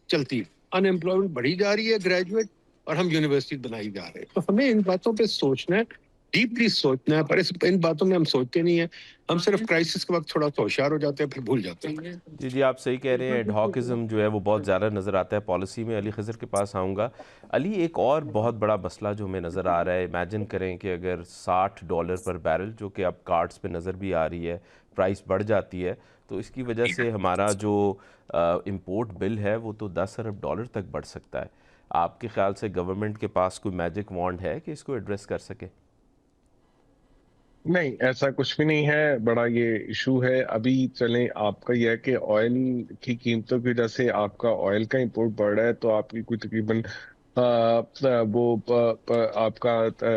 चलती। अनएम्प्लॉयमेंट बढ़ी जा रही है, ग्रेजुएट, और हम यूनिवर्सिटी बनाई जा रहे हैं। तो हमें इन बातों पे सोचना है डीपली सोचना है, पर इन बातों में हम सोचते नहीं है। हम सिर्फ क्राइसिस के वक्त थोड़ा सा होशियार हो जाते हैं, फिर भूल जाते हैं। जी जी, आप सही कह रहे हैं। एडहॉकिज्म जो है वो बहुत ज़्यादा नज़र आता है पॉलिसी में। अली खज़र के पास आऊँगा। अली, एक और बहुत बड़ा मसला जो हमें नज़र आ रहा है, इमेजिन करें कि अगर $60 पर बैरल, जो कि अब कार्ड्स पे नज़र भी आ रही है, प्राइस बढ़ जाती है, तो इसकी वजह से हमारा जो इंपोर्ट बिल है वो तो $10 अरब तक बढ़ सकता है। आपके ख्याल से गवर्नमेंट के पास कोई मैजिक वॉन्ड है कि इसको एड्रेस कर सके? नहीं, ऐसा कुछ भी नहीं है। बड़ा ये इशू है। अभी चलें, आपका यह है कि ऑयल की कीमतों की वजह से आपका ऑयल का इंपोर्ट बढ़ रहा है, तो आपकी कोई तकरीबन आपका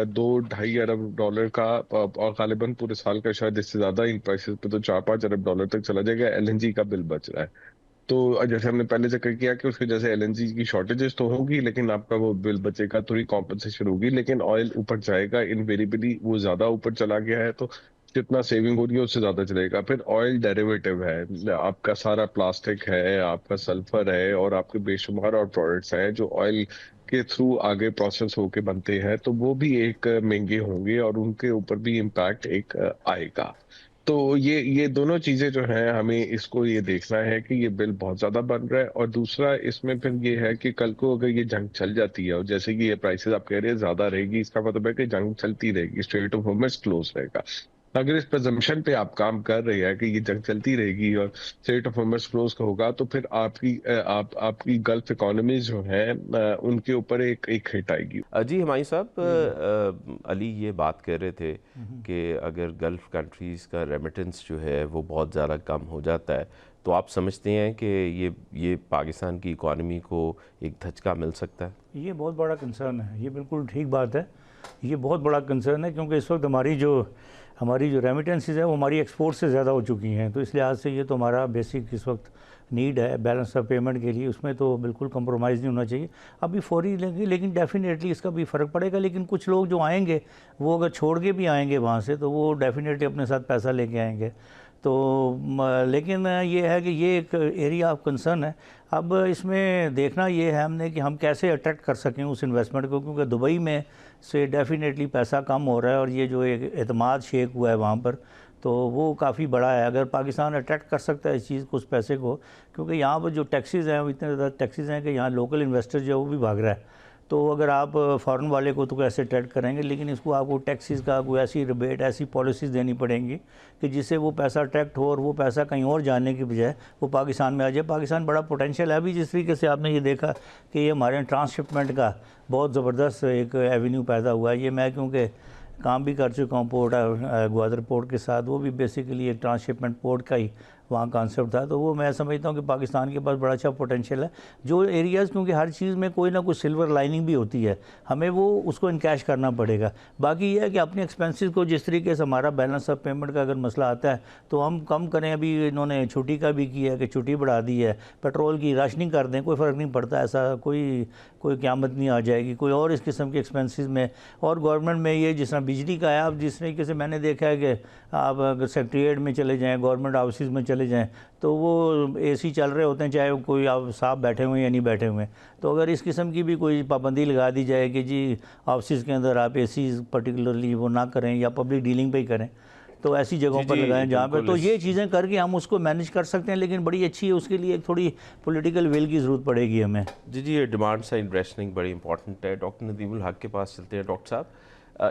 2-2.5 अरब डॉलर का और गालिबन पूरे साल का शायद इससे ज्यादा इन प्राइसेस पे तो 4-5 अरब डॉलर तक चला जाएगा। एलएनजी का बिल बच रहा है। तो जैसे हमने पहले जिक्र किया कि उसकी वजह से एलएनजी की शॉर्टेजेस तो होगी, लेकिन आपका वो बिल बचेगा, थोड़ी कॉम्पनसेशन होगी, लेकिन ऑयल ऊपर जाएगा इनवेरिएबली। वो ज्यादा ऊपर चला गया है, तो जितना सेविंग हो रही है उससे ज्यादा चलेगा। फिर ऑयल डेरिवेटिव है, आपका सारा प्लास्टिक है, आपका सल्फर है, और आपके बेशुमार और प्रोडक्ट्स हैं जो ऑयल के थ्रू आगे प्रोसेस होके बनते हैं, तो वो भी एक महंगे होंगे और उनके ऊपर भी इम्पैक्ट एक आएगा। तो ये दोनों चीजें जो हैं, हमें इसको ये देखना है कि ये बिल बहुत ज्यादा बन रहा है। और दूसरा इसमें फिर ये है कि कल को अगर ये जंग चल जाती है, और जैसे कि ये प्राइसेस आप कह रहे हैं ज्यादा रहेगी, इसका मतलब है कि जंग चलती रहेगी, स्ट्रेट ऑफ हॉर्मुज क्लोज रहेगा। अगर इस प्रेजम्पशन पे आप काम कर रहे हैं कि ये जंग चलती रहेगी और स्ट्रेट ऑफ हॉर्मुज क्लोज होगा, तो फिर आपकी गल्फ इकोनॉमीज जो हैं उनके ऊपर एक हिट आएगी। जी हमारी साहब, अली ये बात कर रहे थे कि अगर गल्फ़ कंट्रीज़ का रेमिटेंस जो है वो बहुत ज़्यादा कम हो जाता है, तो आप समझते हैं कि ये पाकिस्तान की इकॉनमी को एक धचका मिल सकता है? ये बहुत बड़ा कंसर्न है। ये बिल्कुल ठीक बात है। ये बहुत बड़ा कंसर्न है, क्योंकि इस वक्त हमारी जो रेमिटेंसेस है वो हमारी एक्सपोर्ट से ज़्यादा हो चुकी हैं। तो इस लिहाज से ये तो हमारा बेसिक इस वक्त नीड है बैलेंस ऑफ पेमेंट के लिए, उसमें तो बिल्कुल कंप्रोमाइज़ नहीं होना चाहिए। अभी फौरी लगे, लेकिन डेफिनेटली इसका भी फ़र्क पड़ेगा। लेकिन कुछ लोग जो आएंगे, वो अगर छोड़ के भी आएंगे वहाँ से, तो वो डेफिनेटली अपने साथ पैसा लेके आएंगे। तो लेकिन ये है कि ये एक एरिया ऑफ कंसर्न है। अब इसमें देखना ये है हमने कि हम कैसे अट्रैक्ट कर सकें उस इन्वेस्टमेंट को, क्योंकि दुबई में से डेफिनेटली पैसा कम हो रहा है, और ये जो एक एतमाद शेक हुआ है वहाँ पर, तो वो काफ़ी बड़ा है। अगर पाकिस्तान अट्रैक्ट कर सकता है इस चीज़ को, उस पैसे को, क्योंकि यहाँ पर जो टैक्सेस हैं वो इतने ज़्यादा टैक्सेस हैं कि यहाँ लोकल इन्वेस्टर जो है वो भी भाग रहा है। तो अगर आप फ़ॉरेन वाले को तो कैसे अट्रैक्ट करेंगे, लेकिन इसको आपको टैक्सेस का कोई ऐसी रिबेट, ऐसी पॉलिसीज़ देनी पड़ेंगी कि जिससे वो पैसा अट्रैक्ट हो और वो पैसा कहीं और जाने की बजाय वो पाकिस्तान में आ जाए। पाकिस्तान बड़ा पोटेंशियल है अभी, जिस तरीके से आपने ये देखा कि ये हमारे ट्रांसशिपमेंट का बहुत ज़बरदस्त एक एवेन्यू पैदा हुआ है। ये मैं क्योंकि काम भी कर चुका हूँ पोर्ट ग्वादर पोर्ट के साथ, वो भी बेसिकली एक ट्रांसशिपमेंट पोर्ट का ही वहाँ कॉन्सेप्ट था। तो वो मैं समझता हूँ कि पाकिस्तान के पास बड़ा अच्छा पोटेंशियल है। जो एरियाज़, क्योंकि हर चीज़ में कोई ना कोई सिल्वर लाइनिंग भी होती है, हमें वो उसको इनकैश करना पड़ेगा। बाकी ये है कि अपने एक्सपेंसेस को, जिस तरीके से हमारा बैलेंस ऑफ पेमेंट का अगर मसला आता है तो हम कम करें। अभी इन्होंने छुट्टी का भी किया है कि छुट्टी बढ़ा दी है, पेट्रोल की राशनिंग कर दें, कोई फ़र्क नहीं पड़ता। ऐसा कोई क़यामत नहीं आ जाएगी कोई और इस किस्म के एक्सपेंसेस में। और गवर्नमेंट में ये जिस तरह बिजली का है, आप जिस तरीके से मैंने देखा है कि आप अगर सेक्रेटेरिएट में चले जाएँ, गवर्नमेंट ऑफिस में चले जाएँ, तो वो एसी चल रहे होते हैं, चाहे कोई आप साहब बैठे हुए हैं या नहीं बैठे हुए हैं। तो अगर इस किस्म की भी कोई पाबंदी लगा दी जाए कि जी ऑफिस के अंदर आप एसी पर्टिकुलरली वो ना करें या पब्लिक डीलिंग पे ही करें, तो ऐसी जगहों पर लगाएं जहाँ पे, तो ये चीज़ें करके हम उसको मैनेज कर सकते हैं। लेकिन बड़ी अच्छी है, उसके लिए एक थोड़ी पॉलिटिकल विल की ज़रूरत पड़ेगी हमें। जी, ये डिमांड साइड रेशनिंग बड़ी इंपॉर्टेंट है। डॉक्टर नदीमुल हक के पास चलते हैं। डॉक्टर साहब,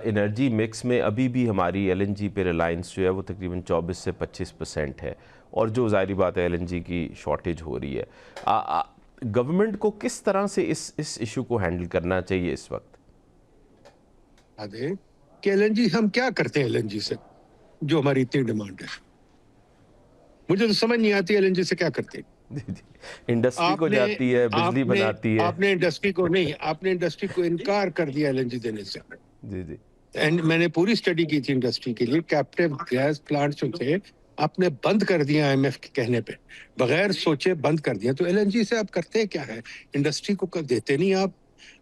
एनर्जी मिक्स में अभी भी हमारी एलएनजी पे रिलायंस जो है वो तकरीबन 24 से 25% है, और जो ज़ाहिर बात है एलएनजी की शॉर्टेज हो रही है। गवर्नमेंट को किस तरह से इस इशू को हैंडल करना चाहिए इस वक्त? कि एलएनजी हम क्या करते हैं एलएनजी से, जो हमारी इतनी डिमांड है? मुझे तो समझ नहीं आती एलएनजी से क्या करते हैं। इंडस्ट्री को जाती है, बिजली बनाती है। आपने इंडस्ट्री को इनकार कर दिया एलएनजी देने से। जी। एंड मैंने पूरी स्टडी की थी इंडस्ट्री के लिए। कैप्टिव गैस प्लांट जो थे आपने बंद कर दिया, आईएमएफ के कहने पे, बगैर सोचे बंद कर दिया। तो एलएनजी से आप करते क्या है? इंडस्ट्री को देते नहीं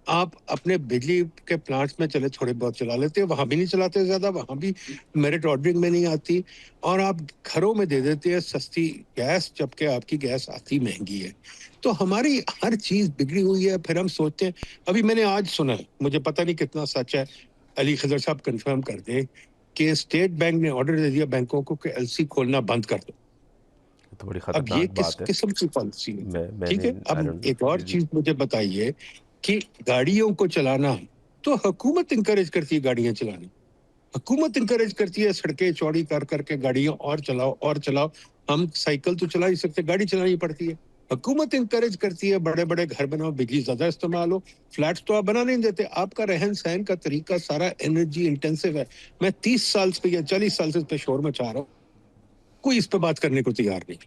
आप अपने बिजली के प्लांट्स में चले थोड़े बहुत चला लेते हैं, वहां भी नहीं चलाते ज्यादा, वहां भी मेरिट ऑर्डरिंग में नहीं आती, और आप घरों में दे देते हैं सस्ती गैस, जबकि आपकी गैस आती महंगी है। तो हमारी हर चीज बिगड़ी हुई है। फिर हम सोचते हैं, अभी मैंने आज सुना है, मुझे पता नहीं कितना सच है, अली खजर साहब कंफर्म कर दें कि स्टेट बैंक ने ऑर्डर दे दिया बैंकों को कि एलसी खोलना बंद कर दो। तो बड़ी अब ये खतरनाक किस बात है। किस्म की पॉलिसी है? मैंने ठीक है, I अब don't know। एक और जी, जी। चीज मुझे बताइए कि गाड़ियों को चलाना तो हुकूमत इंकरेज करती है, गाड़ियां चलाना हुकूमत इंकरेज करती है, सड़कें चौड़ी कर करके गाड़ियां और चलाओ और चलाओ। हम साइकिल तो चला ही सकते, गाड़ी चलानी पड़ती है। हुकूमत इंकरेज करती है बड़े बड़े घर बनाओ, बिजली ज्यादा इस्तेमाल हो, फ्लैट्स तो आप बना नहीं देते। आपका रहन सहन का तरीका सारा एनर्जी इंटेंसिव है। मैं 30 साल से या 40 साल से इस पे शोर मचा रहा हूँ, कोई इस पे बात करने को तैयार नहीं।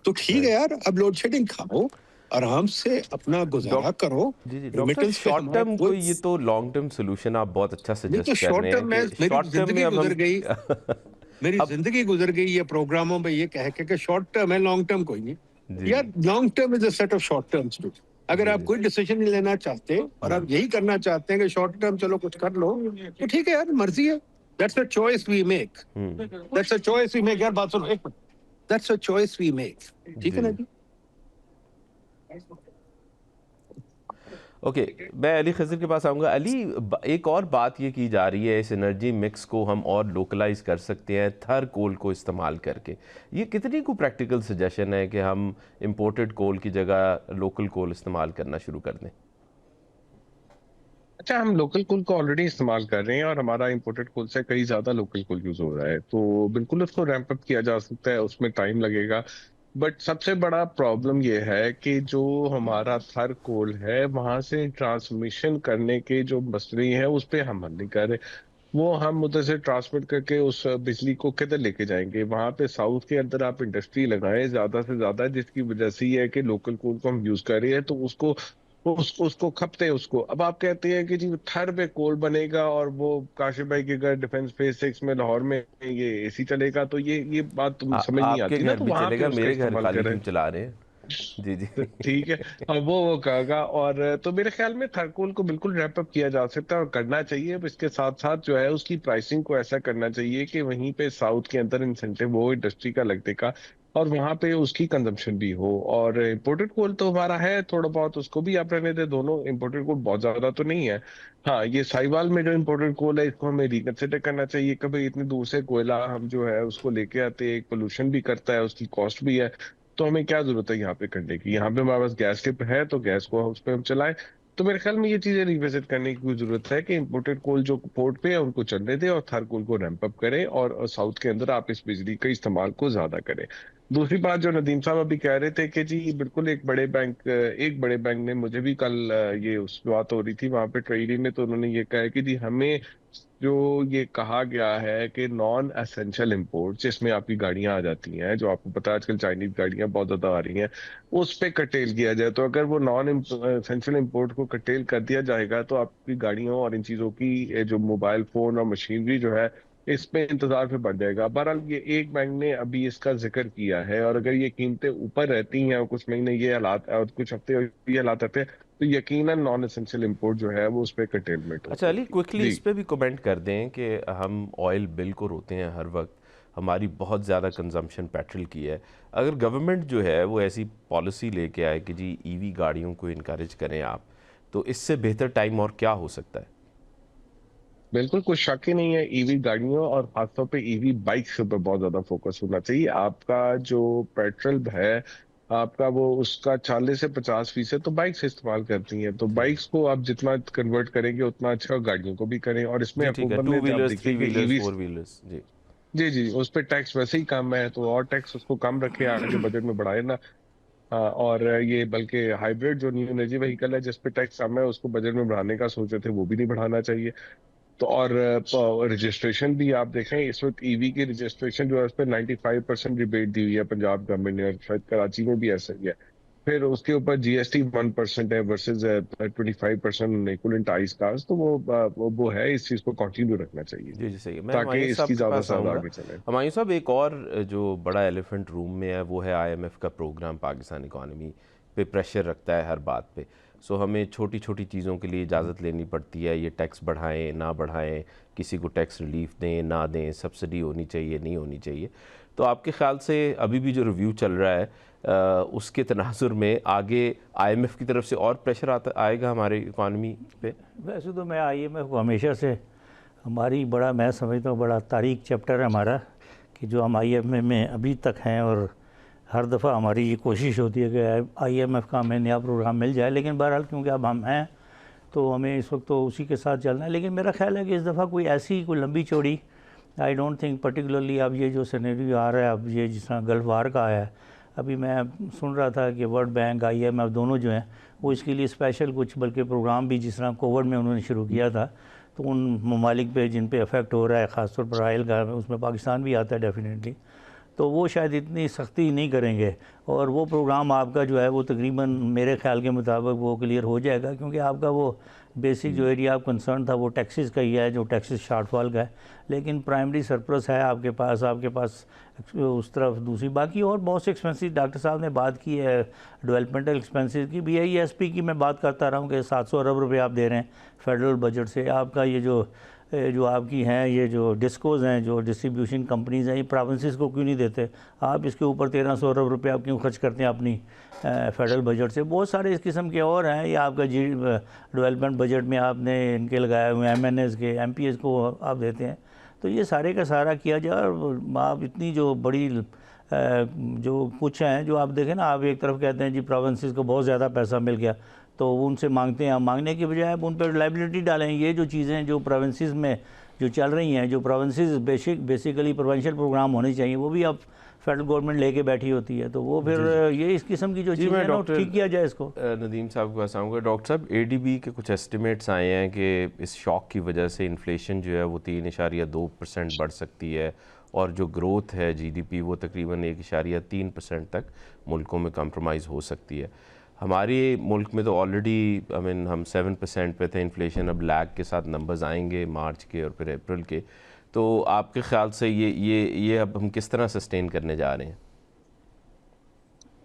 तो ठीक है यार, अब लोड शेडिंग खाओ, आराम से अपना गुजारा करो। जी जी डॉक्टर, रेमिटेंस पे शॉर्ट हमारा टर्म कोई को ये तो लॉन्ग टर्म सोल्यूशन आप बहुत अच्छा नहीं, तो सजेस्ट कर शॉर्ट रहे टर्म में हैं कि मेरी शॉर्ट टर्म में जिंदगी अब गुजर गई। हम मेरी अब जिंदगी गुजर गई ये प्रोग्रामों में ये कह के शॉर्ट टर्म है, लॉन्ग टर्म कोई नहीं। जी यार long term is a set of short terms too. अगर जी आप जी कोई डिसीजन नहीं लेना चाहते और आप यही करना चाहते हैं कि शॉर्ट टर्म चलो कुछ कर लो, तो ठीक है यार, मर्जी है। That's a choice we make. That's a choice we make. यार बात सुनो एक minute, that's a choice we make. ठीक है जी ना जी जी? ओके, मैं अली खज़र के पास आऊँगा। अली, एक और बात ये की जा रही है, इस एनर्जी मिक्स को हम और लोकलाइज कर सकते हैं थर कोल को इस्तेमाल करके। ये कितनी को प्रैक्टिकल सजेशन है कि हम इंपोर्टेड कोल की जगह लोकल कोल इस्तेमाल करना शुरू कर दें? अच्छा, हम लोकल कोल को ऑलरेडी इस्तेमाल कर रहे हैं और हमारा इंपोर्टेड कोल से कई ज्यादा लोकल कोल यूज हो रहा है, तो बिल्कुल उसको रैंप अप किया जा सकता है। उसमें टाइम लगेगा, बट सबसे बड़ा प्रॉब्लम ये है कि जो हमारा थर कोल है वहां से ट्रांसमिशन करने के जो मसले हैं उस पे हम हल नहीं कर रहे। वो हम उधर से ट्रांसमिट करके उस बिजली को किधर लेके जाएंगे? वहां पे साउथ के अंदर आप इंडस्ट्री लगाएं ज्यादा से ज्यादा, जिसकी वजह से ये है कि लोकल कोल को हम यूज कर रहे हैं तो उसको खपते हैं उसको। अब आप कहते हैं कि जी थर पे कोल बनेगा और वो काशिफ भाई के घर डिफेंस फेज 6 में लाहौर में ये एसी चलेगा, तो ये बात तुम समझ नहीं आपके आती ना, घर तो भी वहां पे चलेगा, उसका मेरे घर इस्तेमाल खाली करें। क्यों चला रहे हैं? जी जी ठीक है, अब वो कहेगा। और तो मेरे ख्याल में थरकोल को बिल्कुल रैप अप किया जा सकता है और करना चाहिए। अब इसके साथ साथ जो है उसकी प्राइसिंग को ऐसा करना चाहिए कि वहीं पे साउथ के अंदर इंसेंटिव हो इंडस्ट्री का लगने का, और वहां पे उसकी कंजम्पशन भी हो। और इम्पोर्टेड कोल तो हमारा है थोड़ा बहुत, उसको भी आप रहने दे। दोनों इम्पोर्टेड कोल बहुत ज्यादा तो नहीं है। हाँ, ये साहिवाल में जो इम्पोर्टेड कोल है इसको हमें रिकंसिडर करना चाहिए। कभी इतनी दूर से कोयला हम जो है उसको लेके आते हैं, एक पोल्यूशन भी करता है, उसकी कॉस्ट भी है। तो हमें क्या जरूरत है यहाँ पे करने की? यहाँ पे हमारे पास गैस टिप है तो गैस को उस पे हम चलाएं। तो मेरे ख्याल में ये चीजें रिविजिट करने की कोई जरूरत है कि इंपोर्टेड कोल जो पोर्ट पे है उनको चलने दें और थर कोल को रैंप अप करें, और साउथ के अंदर आप इस बिजली के इस्तेमाल को ज्यादा करें। दूसरी बात जो नदीम साहब अभी कह रहे थे कि जी बिल्कुल एक बड़े बैंक ने मुझे भी कल ये उस बात हो रही थी वहां पे ट्रेडी में, तो उन्होंने ये कहा है कि जी हमें जो ये कहा गया है कि नॉन एसेंशियल इंपोर्ट जिसमें आपकी गाड़ियां आ जाती हैं, जो आपको पता है आजकल चाइनीज गाड़ियां बहुत ज्यादा आ रही हैं, उस पे कटेल किया जाए। तो अगर वो नॉन एसेंशियल इंपोर्ट को कटेल कर दिया जाएगा तो आपकी गाड़ियों और इन चीजों की जो मोबाइल फोन और मशीनरी जो है इस पे इंतजार पे बढ़ जाएगा। बहरहाल ये एक बैंक ने अभी इसका जिक्र किया है, और अगर ये कीमतें ऊपर रहती हैं और कुछ महीने ये हालात और कुछ हफ्ते ये हालात रहते हैं तो यकीनन नॉन एसेंशियल इंपोर्ट जो है वो उस पर कटेलमेंट अच्छा अली, होगी। क्विकली जी इस पे भी कमेंट कर दें कि हम ऑयल बिल को रोते हैं हर वक्त, हमारी बहुत ज़्यादा कंजम्पशन पेट्रोल की है। अगर गवर्नमेंट जो है वो ऐसी पॉलिसी लेके आए कि जी ईवी गाड़ियों को इनकरेज करें आप, तो इससे बेहतर टाइम और क्या हो सकता है? बिल्कुल, कुछ शक ही नहीं है। ईवी गाड़ियों और खासतौर पे ईवी बाइक्स के ऊपर बहुत ज्यादा फोकस होना चाहिए। आपका जो पेट्रोल है आपका वो उसका 40 से 50% तो बाइक्स इस्तेमाल करती हैं, तो जी बाइक्स को आप जितना कन्वर्ट करेंगे उतना अच्छा, गाड़ियों को भी करें। और इसमें जी ठीक है, हुकूमत टू ने आप व्हीलर्स, देखिए थ्री कि व्हीलर्स, ईवी, फोर व्हीलर्स। जी जी जी, उस पर टैक्स वैसे ही कम है तो और टैक्स उसको कम रखे, आगे बजट में बढ़ाए ना। हाँ, और ये बल्कि हाइब्रिड जो न्यू एनर्जी व्हीकल है जिस पे टैक्स कम है उसको बजट में बढ़ाने का सोच रहे थे, वो भी नहीं बढ़ाना चाहिए। तो और रजिस्ट्रेशन भी आप देखें, इस वक्त ईवी की रजिस्ट्रेशन जो है उस पर 95% रिबेट दी हुई है पंजाब गवर्नमेंट ने, और शायद कराची में भी ऐसा ही है। फिर उसके ऊपर जीएसटी 1% है वर्सेज 25% इक्विवेलेंट आइस कार्स। तो वो है, इस चीज को कंटिन्यू रखना चाहिए जी जी सही है। मैं ताकि हुमायूं साहब इसकी के ज्यादा पास से ज्यादा आऊँगा। आगे चले। हुमायूं साहब, एक और जो बड़ा एलिफेंट रूम में है वो है आईएमएफ का प्रोग्राम पाकिस्तान इकॉनमी पे प्रेशर रखता है हर बात पे। सो हमें छोटी छोटी चीज़ों के लिए इजाज़त लेनी पड़ती है, ये टैक्स बढ़ाएं ना बढ़ाएं, किसी को टैक्स रिलीफ दें ना दें, सब्सिडी होनी चाहिए नहीं होनी चाहिए। तो आपके ख्याल से अभी भी जो रिव्यू चल रहा है उसके तनाजुर में आगे आईएमएफ की तरफ से और प्रेशर आएगा हमारे इकॉनमी पे? वैसे तो मैं आईएमएफ को हमेशा से हमारी बड़ा, मैं समझता हूँ बड़ा तारीख चैप्टर है हमारा, कि जो हम IMF में अभी तक हैं, और हर दफ़ा हमारी ये कोशिश होती है कि IMF का हमें नया प्रोग्राम मिल जाए, लेकिन बहरहाल क्योंकि अब हम हैं तो हमें इस वक्त तो उसी के साथ चलना है। लेकिन मेरा ख्याल है कि इस दफ़ा कोई ऐसी कोई लंबी चौड़ी, आई डोंट थिंक पर्टिकुलरली अब ये जो सिनेरियो आ रहा है, अब ये जिस तरह गल्फ वार का आया है, अभी मैं सुन रहा था कि वर्ल्ड बैंक IMF दोनों जो हैं वो इसके लिए स्पेशल कुछ बल्कि प्रोग्राम भी, जिस तरह कोविड में उन्होंने शुरू किया था, तो उन ममालिक पे जिन पे अफेक्ट हो रहा है, ख़ासतौर पर आयल का, उसमें पाकिस्तान भी आता है डेफिनेटली, तो वो शायद इतनी सख्ती नहीं करेंगे, और वो प्रोग्राम आपका जो है वो तकरीबन मेरे ख्याल के मुताबिक वो क्लियर हो जाएगा, क्योंकि आपका वो बेसिक जो एरिया ऑफ कंसर्न था वो टैक्सेस का ही है, जो टैक्सेस शॉर्टफॉल का है, लेकिन प्राइमरी सरप्लस है आपके पास उस तरफ दूसरी बाकी और बहुत से एक्सपेंसेस। डॉक्टर साहब ने बात की है डेवलपमेंटल एक्सपेंसेस की, BISP की मैं बात करता रहा हूँ कि 700 अरब रुपये आप दे रहे हैं फेडरल बजट से। आपका ये जो आपकी हैं, ये जो डिस्कोज़ हैं, जो डिस्ट्रीब्यूशन कंपनीज़ हैं, ये प्रोविंसेस को क्यों नहीं देते? आप इसके ऊपर 1300 अरब रुपये आप क्यों खर्च करते हैं अपनी फेडरल बजट से? बहुत सारे इस किस्म के और हैं। ये आपका डेवलपमेंट बजट में आपने इनके लगाए हुए MNAs के, MPAs को आप देते हैं। तो ये सारे का सारा किया जाए, और आप इतनी जो बड़ी जो कुछ हैं, जो आप देखें ना, आप एक तरफ कहते हैं जी प्रोविंसेस को बहुत ज़्यादा पैसा मिल गया, तो उनसे मांगते हैं, मांगने की बजाय आप उन पर लाइबिलिटी डालें। ये जो चीज़ें जो प्रोविंसेस में जो चल रही हैं, जो प्रोविंसेस बेसिकली प्रोविंशियल प्रोग्राम होने चाहिए, वो भी अब फेडरल गवर्नमेंट लेके बैठी होती है, तो वो फिर ये इस किस्म की जो चीज़ें हैं ना, ठीक किया जाए इसको। नदीम साहब के पास आऊँगा। डॉक्टर साहब, ADB के कुछ एस्टिमेट्स आए हैं कि इस शॉक की वजह से इन्फ्लेशन जो है वो 3.2% बढ़ सकती है, और जो ग्रोथ है GDP वो तकरीबन 1.3% तक मुल्कों में कंप्रोमाइज़ हो सकती है। हमारे मुल्क में तो ऑलरेडी हम 7% पे थे इन्फ्लेशन, अब लैग के साथ नंबर्स आएंगे मार्च के और फिर अप्रैल के, तो आपके ख्याल से ये अब हम किस तरह सस्टेन करने जा रहे हैं?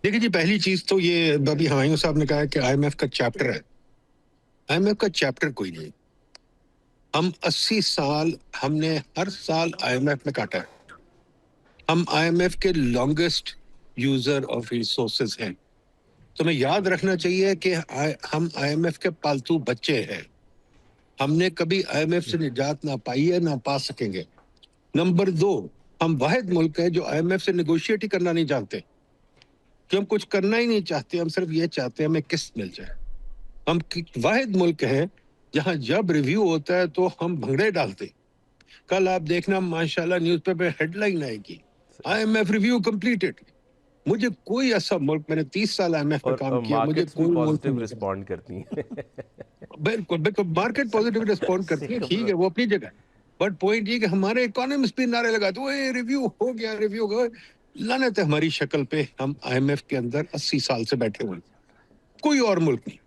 देखिए जी, पहली चीज तो ये अभी हमायूं साहब ने कहा कि IMF का चैप्टर है। IMF का चैप्टर कोई नहीं। हम 80 साल हमने हर साल IMF में काटा है। हम IMF के लॉन्गेस्ट यूजर ऑफ रिसोर्सेज हैं। तो हमें याद रखना चाहिए कि हम IMF के पालतू बच्चे हैं। हमने कभी IMF से निजात ना पाई है, ना पा सकेंगे। नंबर 2, हम वाहिद मुल्क है जो IMF से नेगोशिएट ही करना नहीं जानते, कि हम कुछ करना ही नहीं चाहते, हम सिर्फ ये चाहते हैं हमें किस्त मिल जाए। हम वाहिद मुल्क है जहां जब रिव्यू होता है तो हम भंगड़े डालते। कल आप देखना माशाल्लाह न्यूज़पेपर हेडलाइन आएगी, IMF रिव्यू कंप्लीटेड। मुझे कोई ऐसा मुल्क, मैंने 30 साल IMF में काम किया, मुझे कोई पॉजिटिव रिस्पॉन्ड करती है। बिल्कुल बिल्कुल, मार्केट पॉजिटिव रिस्पॉन्ड करती है, ठीक है, वो अपनी जगह। बट पॉइंट ये कि हमारे इकोनॉमिस्ट भी नारे लगाते हुए रिव्यू हो गया, रिव्यू हो गया। लानत है हमारी शक्ल पे, हम IMF के अंदर 80 साल से बैठे हुए, कोई और मुल्क नहीं।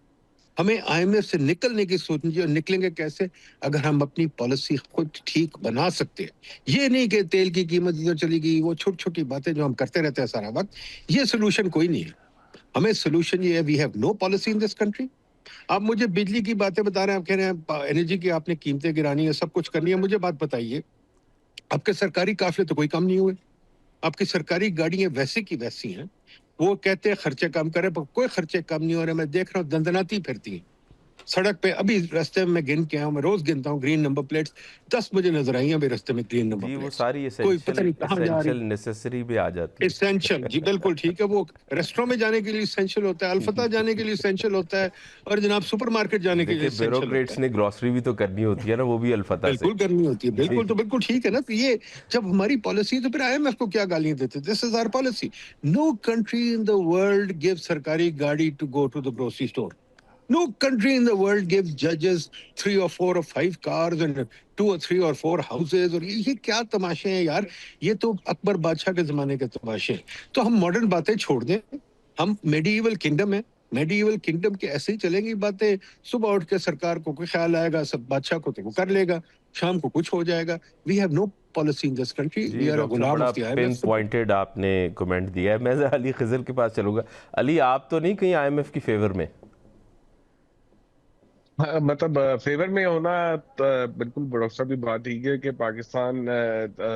हमें IMF से निकलने की सोचनी चाहिए, और निकलेंगे कैसे? अगर हम अपनी पॉलिसी खुद ठीक बना सकते हैं। ये नहीं कि तेल की कीमत इधर चली गई, वो छोटी छोटी बातें जो हम करते रहते हैं सारा वक्त, ये सोल्यूशन कोई नहीं है। हमें सोल्यूशन ये है, we have no policy in this country. आप मुझे बिजली की बातें बता रहे हैं, आप कह रहे हैं एनर्जी की आपने कीमतें गिरानी है, सब कुछ करनी है। मुझे बात बताइए, आपके सरकारी काफिले तो कोई कम नहीं हुए, आपकी सरकारी गाड़ियां वैसे की वैसी हैं। वो कहते हैं खर्चे कम करें, पर कोई खर्चे कम नहीं हो रहे। मैं देख रहा हूँ दंदनाती फिरती हैं सड़क पे। अभी रास्ते में मैं गिन के आया हूं, मैं रोज गिनता हूँ ग्रीन नंबर प्लेट्स, 10 मुझे नजर आई अभी रास्ते में ग्रीन नंबर प्लेट्स। वो सारी कोई पता नहीं कहां जा रही, नेसेसरी भी आ जाती है। एसेंशियल, जी बिल्कुल ठीक है। वो रेस्टोरेंट में जाने के लिए एसेंशियल होता है, अलफता जाने के लिए एसेंशियल होता है, और जनाब सुपरमार्केट जाने के लिए एसेंशियल होता है। ब्यूरोक्रेट्स ने ग्रोसरी भी तो करनी होती है ना, वो भी अलफता से। बिल्कुल करनी होती है, बिल्कुल, तो बिल्कुल ठीक है ना। तो ये जब हमारी पॉलिसी, तो फिर IMF को क्या गालियां देते? This is our policy. No country in the world give सरकारी गाड़ी to go to the grocery store. No country in the world gives judges 3 or 4 or 5 cars and 2 or 3 or 4 houses। और ये क्या तमाशे हैं यार, ये तो अकबर बादशाह के जमाने के तमाशे हैं। तो हम मॉडर्न बातें छोड़ दें, हम मेडिएवल किंगडम है, मेडिएवल किंगडम के ऐसे ही चलेंगी बातें। सुबह उठ के सरकार को कोई ख्याल आएगा, सब बादशाह को तो वो कर लेगा, शाम को कुछ हो जाएगा। We have no policy in this country, we are a गुलाम of the IMF। Pin pointed आपने कमेंट दिया है। मैं अली खिजर के पास चलूंगा। अली, आप तो नहीं कहीं IMF की फेवर में? मतलब फेवर में होना बिल्कुल डॉक्टर साहब की बात ठीक है कि पाकिस्तान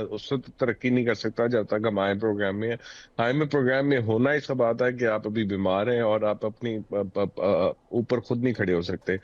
उससे तो तरक्की नहीं कर सकता जब तक हम IMF प्रोग्राम में है। IMF प्रोग्राम में होना इसका बात है कि आप अभी बीमार हैं और आप अपनी ऊपर खुद नहीं खड़े हो सकते।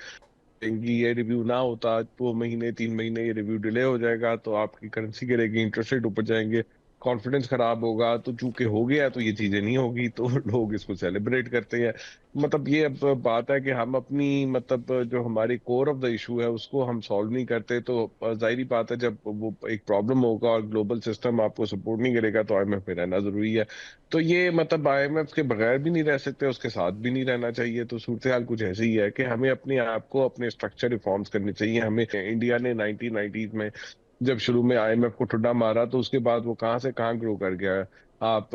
ये रिव्यू ना होता 2 महीने 3 महीने, ये रिव्यू डिले हो जाएगा तो आपकी करेंसी गिरेगी, इंटरेस्ट रेट ऊपर जाएंगे, कॉन्फिडेंस खराब होगा। तो चूंकि हो गया तो ये चीजें नहीं होगी, तो लोग इसको सेलिब्रेट करते हैं। मतलब ये अब बात है कि हम अपनी मतलब जो हमारी कोर ऑफ द इशू है उसको हम सॉल्व नहीं करते, तो जाहिर बात है जब वो एक प्रॉब्लम होगा और ग्लोबल सिस्टम आपको सपोर्ट नहीं करेगा तो आईएमएफ में रहना जरूरी है। तो ये मतलब आईएमएफ के बगैर भी नहीं रह सकते, उसके साथ भी नहीं रहना चाहिए। तो सूरत हाल कुछ ऐसी ही है कि हमें अपने आप को अपने स्ट्रक्चर रिफॉर्म्स करने चाहिए। हमें इंडिया ने 1990s में जब शुरू में आईएमएफ को ठुड्डा मारा तो उसके बाद वो कहाँ से कहाँ ग्रो कर गया है। आप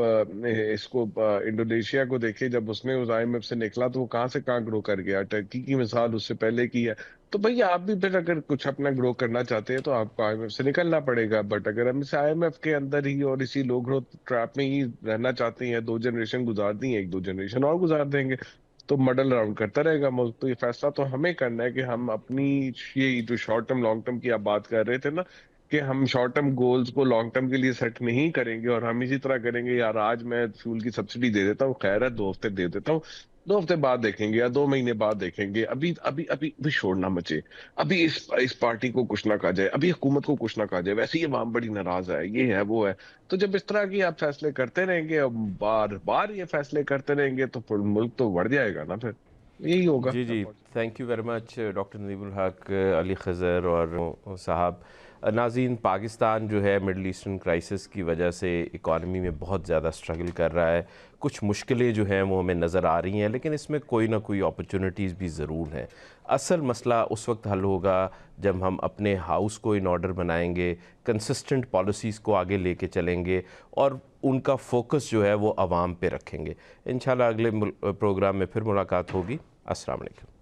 इसको इंडोनेशिया को देखिए, जब उसने उस आईएमएफ से निकला तो वो कहाँ से कहाँ ग्रो कर गया। टर्की की मिसाल उससे पहले की है। तो भैया आप भी फिर अगर कुछ अपना ग्रो करना चाहते हैं तो आपको आईएमएफ से निकलना पड़ेगा। बट अगर हम इस आईएमएफ के अंदर ही और इसी लो ग्रोथ ट्रैप में ही रहना चाहते हैं, 2 जनरेशन गुजार दी है, 1-2 जनरेशन और गुजार देंगे तो मॉडल राउंड करता रहेगा मुल्क। तो ये फैसला तो हमें करना है कि हम अपनी ये जो शॉर्ट टर्म लॉन्ग टर्म की आप बात कर रहे थे ना, कि हम शॉर्ट टर्म गोल्स को लॉन्ग टर्म के लिए सेट नहीं करेंगे और हम इसी तरह करेंगे, यार आज मैं फ्यूल की सब्सिडी दे देता हूँ, खैर है 2 हफ्ते दे देता हूँ, 2 हफ्ते बाद देखेंगे या 2 महीने बाद देखेंगे, अभी अभी अभी अभी शोर ना मचे, अभी इस पार्टी को कुछ ना कहा जाए, अभी हुकूमत को कुछ ना कहा जाए, वैसे ही अवाम बड़ी नाराज है, ये है वो है। तो जब इस तरह की आप फैसले करते रहेंगे और बार बार ये फैसले करते रहेंगे तो फिर मुल्क तो बढ़ जाएगा ना, फिर यही होगा। जी जी, thank you very much doctor Nadimul Haque, Ali खज़र और साहब। नाज़रीन, पाकिस्तान जो है मिडल ईस्टर्न क्राइसिस की वजह से इकॉनमी में बहुत ज़्यादा स्ट्रगल कर रहा है। कुछ मुश्किलें जो हैं वो हमें नज़र आ रही हैं, लेकिन इसमें कोई ना कोई अपॉर्चुनिटीज़ भी ज़रूर हैं। असल मसला उस वक्त हल होगा जब हम अपने हाउस को इन ऑर्डर बनाएंगे, कंसिस्टेंट पॉलिसीज़ को आगे लेके चलेंगे और उनका फोकस जो है वो आवाम पे रखेंगे। इंशाल्लाह अगले प्रोग्राम में फिर मुलाकात होगी। अस्सलाम वालेकुम।